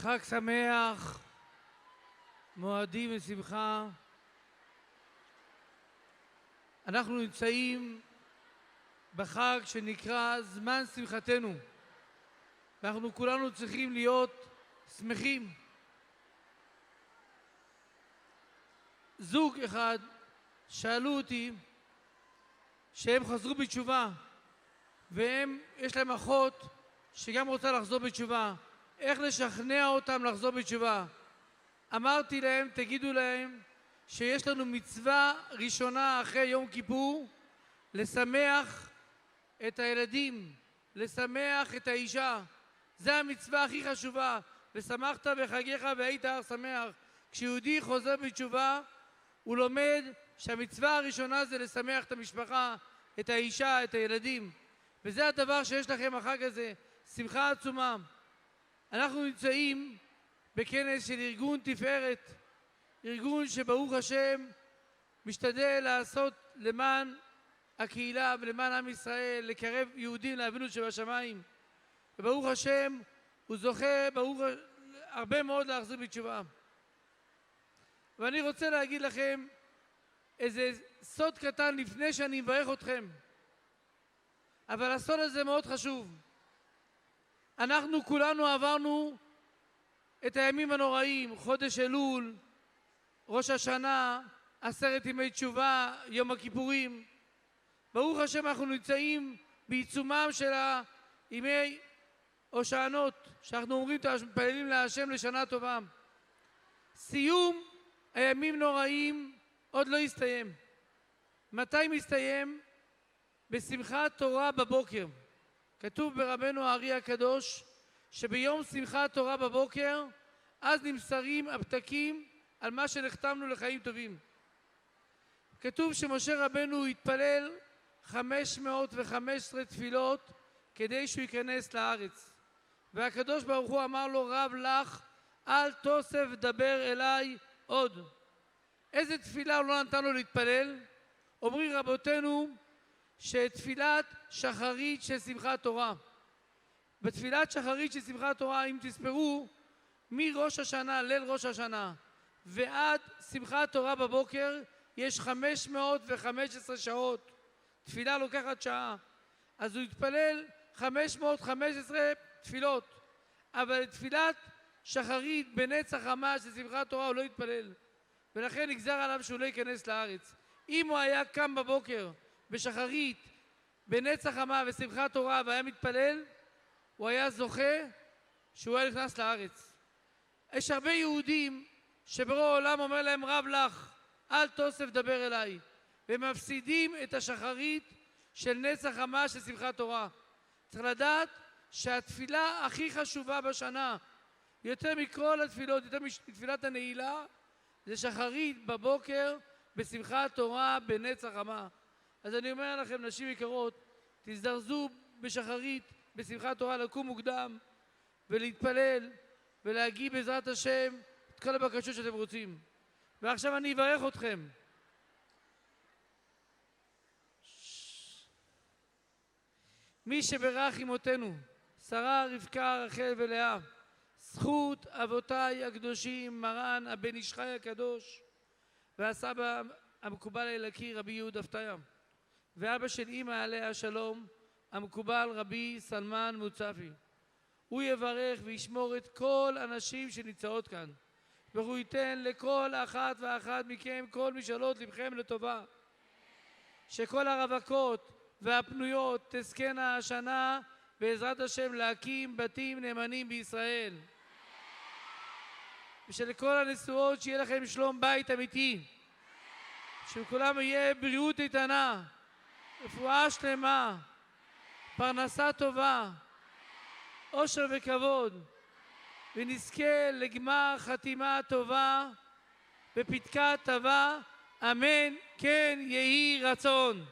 חג שמח, מועדים ושמחה. אנחנו נמצאים בחג שנקרא זמן שמחתנו, ואנחנו כולנו צריכים להיות שמחים. זוג אחד שאלו אותי שהם חזרו בתשובה, יש להם אחות שגם רוצה לחזור בתשובה. איך לשכנע אותם לחזור בתשובה? אמרתי להם, תגידו להם שיש לנו מצווה ראשונה אחרי יום כיפור, לשמח את הילדים, לשמח את האישה. זה המצווה הכי חשובה. ושמחת בחגיך והיית הר שמח. כשיהודי חוזר בתשובה, הוא לומד שהמצווה הראשונה זה לשמח את המשפחה, את האישה, את הילדים. וזה הדבר שיש לכם החג הזה, שמחה עצומה. אנחנו נמצאים בכנס של ארגון תפארת, ארגון שברוך השם משתדל לעשות למען הקהילה ולמען עם ישראל, לקרב יהודים לאבינו שבשמיים. וברוך השם הוא זוכה הרבה מאוד להחזיר בתשובה. ואני רוצה להגיד לכם איזה סוד קטן לפני שאני מברך אתכם. אבל הסוד הזה מאוד חשוב. אנחנו כולנו עברנו את הימים הנוראים, חודש אלול, ראש השנה, 10 ימי תשובה, יום הכיפורים. ברוך השם אנחנו נמצאים בעיצומם של ימי הושענות, שאנחנו אומרים, מתפללים להשם לשנה טובה. סיום הימים נוראים עוד לא הסתיים. מתי מסתיים? בשמחת תורה בבוקר. כתוב ברבנו הארי הקדוש שביום שמחת תורה בבוקר אז נמסרים הפתקים על מה שנחתמנו לחיים טובים. כתוב שמשה רבנו התפלל 515 תפילות כדי שהוא ייכנס לארץ, והקדוש ברוך הוא אמר לו, רב לך אל תוסף דבר אליי עוד. איזה תפילה הוא לא נתן לו להתפלל? אומרים רבותינו שתפילת שחרית של שמחת תורה. בתפילת שחרית של שמחת תורה, אם תספרו, מראש השנה, ליל ראש השנה, ועד שמחת תורה בבוקר, יש 515 שעות. תפילה לוקחת שעה. אז הוא התפלל 515 תפילות. אבל תפילת שחרית בנץ החמה של שמחת תורה הוא לא התפלל. ולכן נגזר עליו שהוא לא ייכנס לארץ. אם הוא היה קם בבוקר בשחרית, בנץ החמה ושמחת תורה והיה מתפלל, הוא היה זוכה שהוא היה נכנס לארץ. יש הרבה יהודים שברור העולם אומר להם, רב לך אל תוסף דבר אליי, ומפסידים את השחרית של נץ החמה של שמחת תורה. צריך לדעת שהתפילה הכי חשובה בשנה, יותר מכל התפילות, יותר מתפילת הנעילה, זה שחרית בבוקר בשמחת תורה בנץ החמה. אז אני אומר לכם, נשים יקרות, תזדרזו בשחרית בשמחת תורה, לקום מוקדם ולהתפלל ולהגיב בעזרת השם את כל הבקשות שאתם רוצים. ועכשיו אני אברך אתכם. מי שברך אמותינו, שרה, רבקה, רחל ולאה, זכות אבותיי הקדושים, מרן הבן איש חי הקדוש, והסבא המקובל האלוקי רבי יהודה אבטיה, ואבא של אמא עליה השלום המקובל רבי סלמן מוצפי. הוא יברך וישמור את כל הנשים שנמצאות כאן, והוא ייתן לכל אחת ואחת מכם כל משאלות לבכם לטובה, שכל הרווקות והפנויות תזכנה השנה בעזרת השם להקים בתים נאמנים בישראל, ושלכל הנשואות שיהיה לכם שלום בית אמיתי, שלכולם יהיה בריאות איתנה, רפואה שלמה, פרנסה טובה, אושר וכבוד, ונזכה לגמר חתימה טובה בפתקה טובה, אמן כן יהי רצון.